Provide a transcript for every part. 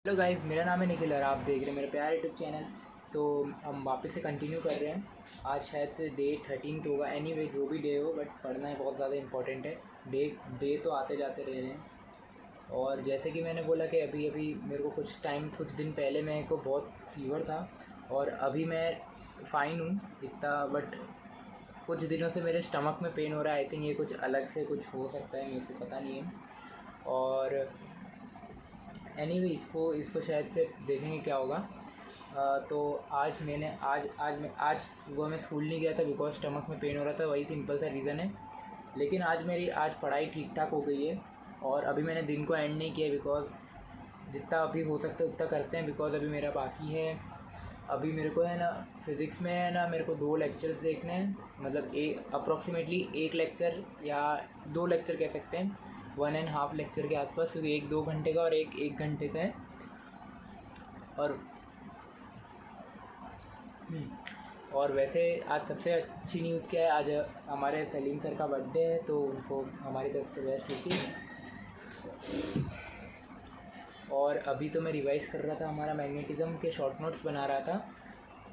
Hello guys, मेरा नाम है निखिल और आप देख रहे हैं मेरा प्यारा यूट्यूब चैनल। तो हम वापस से कंटिन्यू कर रहे हैं। आज शायद डे 13 होगा। एनीवे जो भी डे हो, बट पढ़ना ही बहुत ज़्यादा इंपॉर्टेंट है। डे डे तो आते जाते रह रहे हैं। और जैसे कि मैंने बोला कि अभी अभी मेरे को कुछ दिन पहले मेरे को बहुत फीवर था और अभी मैं फ़ाइन हूँ इतना। बट कुछ दिनों से मेरे स्टमक में पेन हो रहा है। आई थिंक ये कुछ अलग से कुछ हो सकता है, मेरे को पता नहीं है। और एनीवे इसको शायद से देखेंगे क्या होगा। तो आज सुबह मैं स्कूल नहीं गया था बिकॉज स्टमक में पेन हो रहा था, वही सिंपल सा रीज़न है। लेकिन आज मेरी पढ़ाई ठीक ठाक हो गई है और अभी मैंने दिन को एंड नहीं किया बिकॉज जितना अभी हो सकता है उतना करते हैं। बिकॉज अभी मेरा बाकी है, अभी मेरे को है ना फिज़िक्स में है ना मेरे को 2 लेक्चर्स देखने हैं। मतलब अप्रॉक्सीमेटली 1 लेक्चर या 2 लेक्चर कह सकते हैं, 1.5 लेक्चर के आसपास, क्योंकि एक 2 घंटे का और एक घंटे का है। और और वैसे आज सबसे अच्छी न्यूज़ क्या है, आज हमारे सलीम सर का बर्थडे है, तो उनको हमारी तरफ से बेस्ट विशेस। और अभी तो मैं रिवाइज़ कर रहा था, हमारा मैग्नेटिज़्म के शॉर्ट नोट्स बना रहा था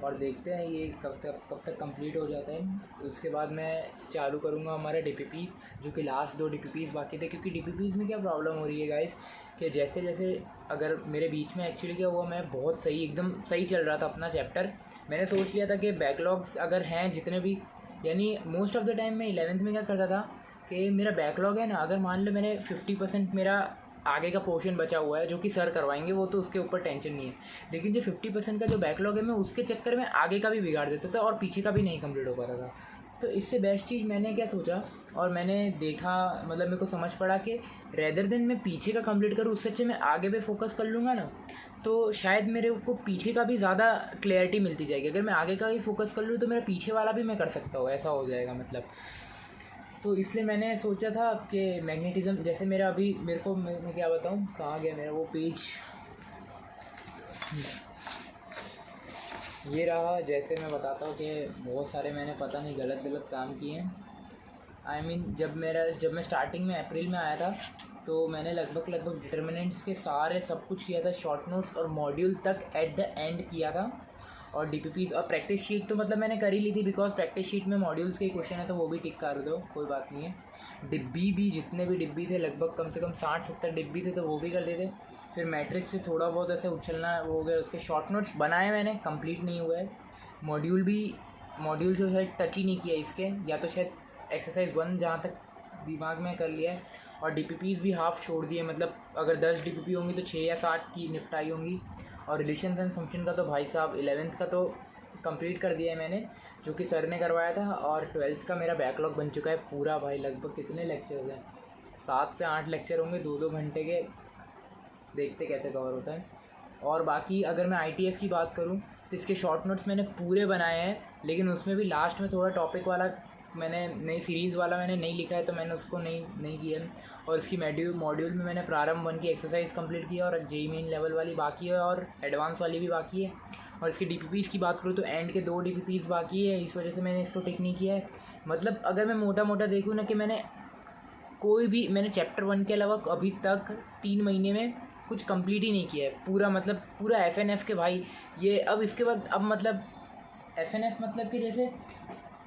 और देखते हैं ये कब तक कंप्लीट हो जाता है। उसके बाद मैं चालू करूँगा हमारा डीपीपी, जो कि लास्ट 2 डीपीपीज़ बाकी थे। क्योंकि डीपीपीज़ में क्या प्रॉब्लम हो रही है गाइस, कि जैसे जैसे अगर मेरे बीच में एक्चुअली क्या हुआ, मैं बहुत सही एकदम सही चल रहा था अपना चैप्टर। मैंने सोच लिया था कि बैकलॉग्स अगर हैं जितने भी, यानी मोस्ट ऑफ द टाइम मैं 11th में क्या करता था कि मेरा बैकलॉग है ना, अगर मान लो मैंने 50% मेरा आगे का पोर्शन बचा हुआ है जो कि सर करवाएंगे, वो तो उसके ऊपर टेंशन नहीं है। लेकिन जो 50% का जो बैकलॉग है, मैं उसके चक्कर में आगे का भी बिगाड़ देता था और पीछे का भी नहीं कंप्लीट हो पाता था। तो इससे बेस्ट चीज़ मैंने क्या सोचा और मैंने देखा, मतलब मेरे को समझ पड़ा कि रेदर देन मैं पीछे का कंप्लीट करूँ, उससे अच्छे मैं आगे पे फोकस कर लूँगा ना, तो शायद मेरे को पीछे का भी ज़्यादा क्लैरिटी मिलती जाएगी। अगर मैं आगे का ही फोकस कर लूँ तो मेरा पीछे वाला भी मैं कर सकता हूँ, ऐसा हो जाएगा मतलब। तो इसलिए मैंने सोचा था कि मैग्नेटिज़्म, जैसे मेरा अभी मेरे को मैं क्या बताऊँ, कहाँ गया मेरा वो पेज, ये रहा। जैसे मैं बताता हूँ कि बहुत सारे मैंने पता नहीं गलत काम किए हैं। आई मीन जब मैं स्टार्टिंग में अप्रैल में आया था, तो मैंने लगभग डिटर्मिनेंट्स के सारे सब कुछ किया था, शॉर्ट नोट्स और मॉड्यूल तक एट द एंड किया था। और डीपीपीज़ और प्रैक्टिस शीट तो मतलब मैंने कर ही ली थी, बिकॉज प्रैक्टिस शीट में मॉड्यूल्स के क्वेश्चन है तो वो भी टिक कर दो, कोई बात नहीं है। डिब्बी भी जितने भी डिब्बी थे, लगभग कम से कम 60-70 डिब्बी थे, तो वो भी कर देते। फिर मैट्रिक्स से थोड़ा बहुत ऐसे उछलना वो हो गया। उसके शॉर्ट नोट्स बनाए मैंने, कंप्लीट नहीं हुआ है। मॉड्यूल जो है टच ही नहीं किया इसके, या तो शायद एक्सरसाइज 1 जहाँ तक दिमाग में कर लिया है। और डीपीपीज़ भी हाफ छोड़ दिए, मतलब अगर 10 डीपीपी होंगी तो 6 या 7 की निपटाई होंगी। और रिलेशन एंड फंक्शन का तो भाई साहब 11th का तो कंप्लीट कर दिया है मैंने, जो कि सर ने करवाया था। और 12th का मेरा बैकलॉग बन चुका है पूरा भाई। लगभग कितने लेक्चर्स हैं, 7 से 8 लेक्चर होंगे 2-2 घंटे के, देखते कैसे कवर होता है। और बाकी अगर मैं ITF की बात करूँ तो इसके शॉर्ट नोट्स मैंने पूरे बनाए हैं, लेकिन उसमें भी लास्ट में थोड़ा टॉपिक वाला मैंने नई सीरीज़ वाला मैंने नहीं लिखा है, तो मैंने उसको नहीं किया। और इसकी मॉड्यूल में मैंने प्रारंभ 1 की एक्सरसाइज कंप्लीट किया और जेई मेन लेवल वाली बाकी है और एडवांस वाली भी बाकी है। और इसकी डीपीपीज़ की बात करूँ तो एंड के 2 डीपीपीज़ बाकी है, इस वजह से मैंने इसको टिक नहीं किया है। मतलब अगर मैं मोटा देखूँ ना, कि मैंने चैप्टर 1 के अलावा अभी तक 3 महीने में कुछ कंप्लीट ही नहीं किया है पूरा। मतलब पूरा FNF के भाई ये, अब इसके बाद अब मतलब FNF मतलब कि जैसे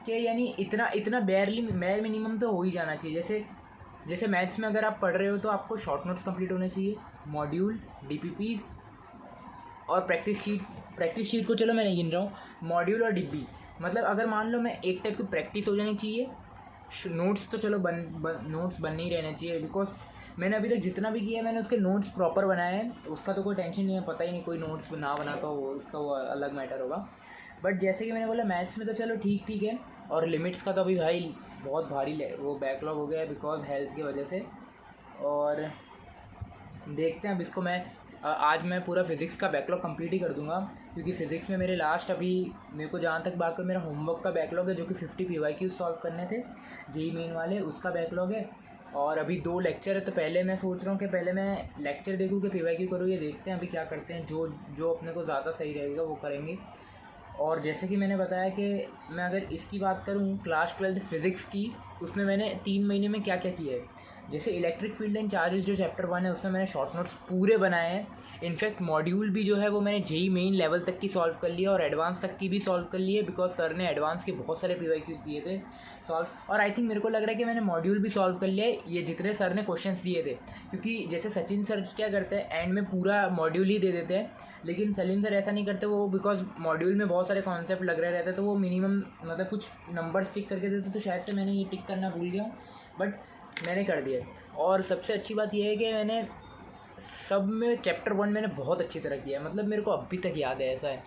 कि यानी इतना बेयर मिनिमम तो हो ही जाना चाहिए। जैसे मैथ्स में अगर आप पढ़ रहे हो तो आपको शॉर्ट नोट्स कंप्लीट होने चाहिए, मॉड्यूल, डीपीपीज़ और प्रैक्टिस शीट को चलो मैं नहीं गिन रहा हूँ, मॉड्यूल और डिब्बी। मतलब अगर मान लो मैं एक टाइप की प्रैक्टिस हो जानी चाहिए। नोट्स तो चलो नोट्स बनने ही रहने चाहिए, बिकॉज मैंने अभी तक जितना भी किया है मैंने उसके नोट्स प्रॉपर बनाए हैं, उसका तो कोई टेंशन नहीं है। पता ही नहीं कोई नोट्स ना बना तो वो अलग मैटर होगा। बट जैसे कि मैंने बोला मैथ्स में तो चलो ठीक है। और लिमिट्स का तो अभी भाई बहुत भारी वो बैकलॉग हो गया है बिकॉज हेल्थ की वजह से। और देखते हैं अब इसको आज मैं पूरा फिज़िक्स का बैकलॉग कंप्लीट ही कर दूंगा, क्योंकि फ़िज़िक्स में मेरे लास्ट अभी मेरे को जहाँ तक बात कर, मेरा होमवर्क का बैकलॉग है जो कि 50 PYQ सॉल्व करने थे जेई मेन वाले, उसका बैकलॉग है। और अभी 2 लेक्चर है, तो पहले मैं सोच रहा हूँ कि पहले मैं लेक्चर देखूँ कि PYQ करूँ, ये देखते हैं अभी क्या करते हैं। जो अपने को ज़्यादा सही रहेगा वो करेंगे। और जैसे कि मैंने बताया कि मैं अगर इसकी बात करूँ क्लास 12 फिज़िक्स की, उसमें मैंने 3 महीने में क्या किया है। जैसे इलेक्ट्रिक फील्ड एंड चार्जेस जो चैप्टर 1 है, उसमें मैंने शॉर्ट नोट्स पूरे बनाए हैं इनफैक्ट मॉड्यूल भी जो है वो मैंने जेई मेन लेवल तक की सॉल्व कर लिया और एडवांस तक की भी सॉल्व कर ली है, बिकॉज सर ने एडवांस के बहुत सारे PYQs दिए थे सॉल्व। और आई थिंक मेरे को लग रहा है कि मैंने मॉड्यूल भी सॉल्व कर लिया है, ये जितने सर ने क्वेश्चंस दिए थे। क्योंकि जैसे सचिन सर क्या करते हैं, एंड में पूरा मॉड्यूल ही दे देते हैं, लेकिन सलीम सर ऐसा नहीं करते। वो बिकॉज मॉड्यूल में बहुत सारे कॉन्सेप्ट लग रहे रहते, तो वो मिनिमम मतलब कुछ नंबर्स टिक करके देते। तो शायद से मैंने ये टिक करना भूल गया हूँ, बट मैंने कर दिया। और सबसे अच्छी बात यह है कि मैंने सब में चैप्टर 1 मैंने बहुत अच्छी तरह किया है, मतलब मेरे को अभी तक याद है ऐसा है।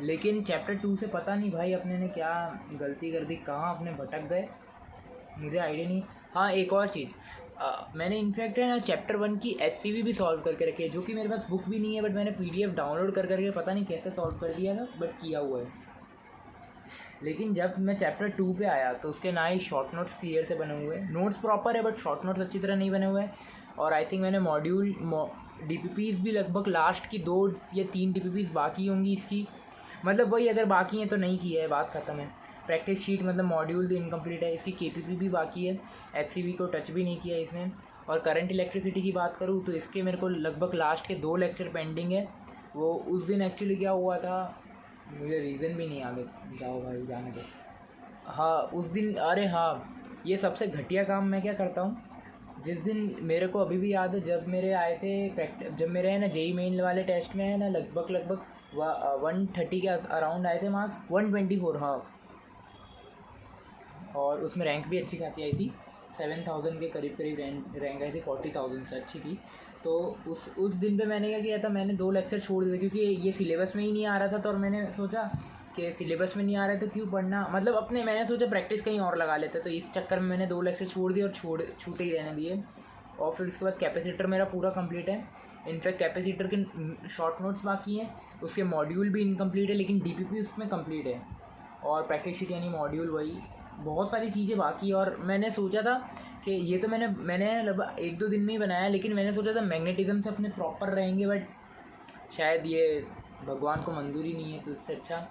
लेकिन चैप्टर 2 से पता नहीं भाई अपने ने क्या गलती कर दी, कहाँ अपने भटक गए, मुझे आइडिया नहीं। हाँ, एक और चीज़, मैंने इनफैक्ट है ना चैप्टर 1 की HCV भी सॉल्व करके रखी है, जो कि मेरे पास बुक भी नहीं है, बट मैंने PDF डाउनलोड कर करके पता नहीं कैसे सॉल्व कर दिया था, बट किया हुआ है। लेकिन जब मैं चैप्टर 2 पे आया तो उसके ना ही शॉर्ट नोट्स क्लियर से बने हुए हैं, नोट्स प्रॉपर है बट शॉर्ट नोट्स अच्छी तरह नहीं बने हुए हैं। और आई थिंक मैंने मॉड्यूल DPPs भी लगभग लास्ट की 2 या 3 DPPs बाकी होंगी इसकी, मतलब वही अगर बाकी हैं तो नहीं किया है, बात ख़त्म है। प्रैक्टिस शीट मतलब मॉड्यूल तो इनकम्प्लीट है, इसकी KPP भी बाकी है, HCV को टच भी नहीं किया इसने। और करंट इलेक्ट्रिसिटी की बात करूँ तो इसके मेरे को लगभग लास्ट के 2 लेक्चर पेंडिंग है। वो उस दिन एक्चुअली क्या हुआ था, मुझे रीज़न भी नहीं आगे, जाओ भाई जाने दो। हाँ उस दिन, अरे हाँ, ये सबसे घटिया काम मैं क्या करता हूँ, जिस दिन मेरे को अभी भी याद है जब मेरे आए थे जब मेरे है ना जेई मेन वाले टेस्ट में है ना लगभग 130 के अराउंड आए थे मार्क्स, 124 हाँ। और उसमें रैंक भी अच्छी खासी आई थी, 7000 के करीब रैंक आई थी, 40,000 से अच्छी थी। तो उस दिन पे मैंने क्या किया था, मैंने 2 लेक्चर छोड़ दिए क्योंकि ये सिलेबस में ही नहीं आ रहा था। तो और मैंने सोचा कि सिलेबस में नहीं आ रहा है तो क्यों पढ़ना, मतलब अपने मैंने सोचा प्रैक्टिस कहीं और लगा लेते। तो इस चक्कर में मैंने 2 लेक्चर छोड़ दिए और छूटे ही रहने दिए। और फिर उसके बाद कैपेसिटर मेरा पूरा कंप्लीट है। इनफैक्ट कैपेसिटर के शॉर्ट नोट्स बाकी हैं, उसके मॉड्यूल भी इनकम्प्लीट है, लेकिन DPP उसमें कंप्लीट है। और प्रैक्टिस शीट यानी मॉड्यूल वही, बहुत सारी चीज़ें बाकी। और मैंने सोचा था कि ये तो मैंने लगभग 1-2 दिन में ही बनाया, लेकिन मैंने सोचा था मैग्नेटिज्म से अपने प्रॉपर रहेंगे, बट शायद ये भगवान को मंजूरी नहीं है, तो इससे अच्छा।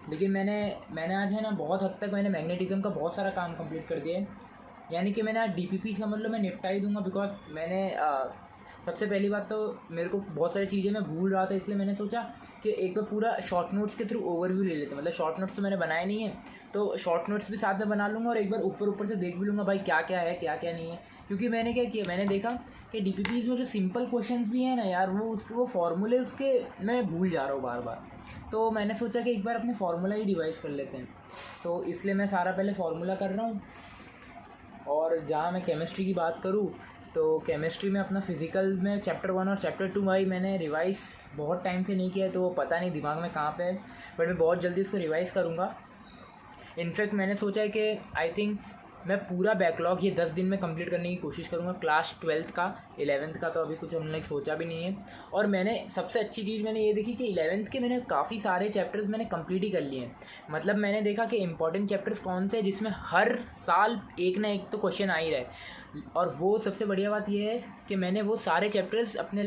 लेकिन मैंने आज है ना बहुत हद तक मैंने मैग्नेटिज्म का बहुत सारा काम कंप्लीट कर दिया है, यानी कि मैंने आज DPP समझ लो मैं निपटा ही दूंगा। बिकॉज मैंने सबसे पहली बात तो मेरे को बहुत सारी चीज़ें मैं भूल रहा था, इसलिए मैंने सोचा कि एक बार पूरा शॉर्ट नोट्स के थ्रू ओवरव्यू ले लेते। मतलब शॉर्ट नोट्स तो मैंने बनाए नहीं है, तो शॉर्ट नोट्स भी साथ में बना लूँगा और एक बार ऊपर से देख भी लूँगा भाई क्या क्या है क्या क्या नहीं है। क्योंकि मैंने क्या किया, मैंने देखा कि DPPs में जो सिंपल क्वेश्चंस भी हैं ना यार, वो फार्मूले उसके मैं भूल जा रहा हूँ बार बार। तो मैंने सोचा कि एक बार अपने फार्मूला ही रिवाइज कर लेते हैं, तो इसलिए मैं सारा पहले फार्मूला कर रहा हूँ। और जहाँ मैं केमिस्ट्री की बात करूँ तो केमिस्ट्री में अपना फिज़िकल में चैप्टर 1 और चैप्टर 2 भाई मैंने रिवाइज़ बहुत टाइम से नहीं किया है, तो वो पता नहीं दिमाग में कहाँ पे है, बट मैं बहुत जल्दी इसको रिवाइज़ करूँगा। इनफैक्ट मैंने सोचा है कि आई थिंक मैं पूरा बैकलॉग ये 10 दिन में कंप्लीट करने की कोशिश करूँगा, क्लास 12th का। 11th का तो अभी कुछ हमने सोचा भी नहीं है। और मैंने सबसे अच्छी चीज़ मैंने ये देखी कि 11th के मैंने काफ़ी सारे चैप्टर्स मैंने कंप्लीट ही कर लिए हैं। मतलब मैंने देखा कि इंपॉर्टेंट चैप्टर्स कौन से हैं जिसमें हर साल एक ना एक तो क्वेश्चन आ ही रहे। और वो सबसे बढ़िया बात यह है कि मैंने वो सारे चैप्टर्स अपने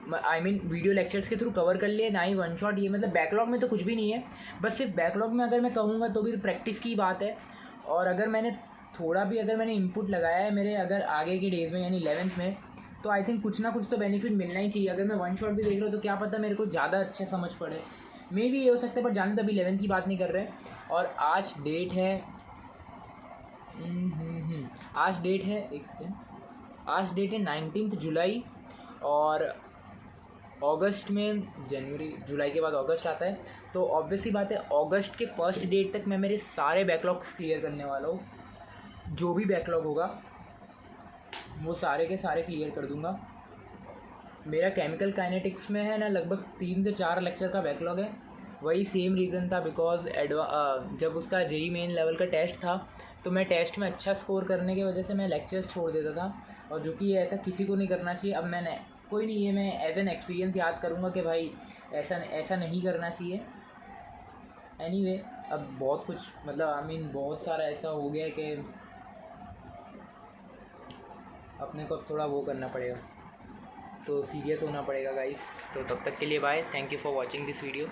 वीडियो लेक्चर्स के थ्रू कवर कर लिए, ना ही वन शॉट। ये मतलब बैकलॉग में तो कुछ भी नहीं है, बस सिर्फ बैकलॉग में अगर मैं कहूँगा तो भी तो प्रैक्टिस की बात है। और अगर मैंने थोड़ा भी इनपुट लगाया है मेरे अगर आगे के डेज़ में यानी 11th में, तो आई थिंक कुछ ना कुछ तो बेनिफिट मिलना ही चाहिए। अगर मैं वन शॉट भी देख रहा हूँ तो क्या पता मेरे को ज़्यादा अच्छे समझ पड़े, मे भी ये हो सकता है, पर जाने तो अभी 11th की बात नहीं कर रहे। और आज डेट है आज डेट है 19 जुलाई। और अगस्त में जुलाई के बाद अगस्त आता है, तो ऑब्वियसली बात है अगस्त के फर्स्ट डेट तक मैं मेरे सारे बैकलॉग्स क्लियर करने वाला हूँ। जो भी बैकलॉग होगा वो सारे के सारे क्लियर कर दूंगा। मेरा केमिकल काइनेटिक्स में है ना लगभग 3 से 4 लेक्चर का बैकलॉग है। वही सेम रीज़न था, बिकॉज जब उसका जेई मेन लेवल का टेस्ट था तो मैं टेस्ट में अच्छा स्कोर करने की वजह से मैं लेक्चर्स छोड़ देता था, और जो कि ऐसा किसी को नहीं करना चाहिए। अब मैंने कोई नहीं, ये मैं एज एन एक्सपीरियंस याद करूँगा कि भाई ऐसा नहीं करना चाहिए। एनीवे, अब बहुत कुछ मतलब बहुत सारा ऐसा हो गया कि अपने को अब थोड़ा वो करना पड़ेगा, तो सीरियस होना पड़ेगा गाइस। तो तब तक के लिए bye, thank you for watching this video.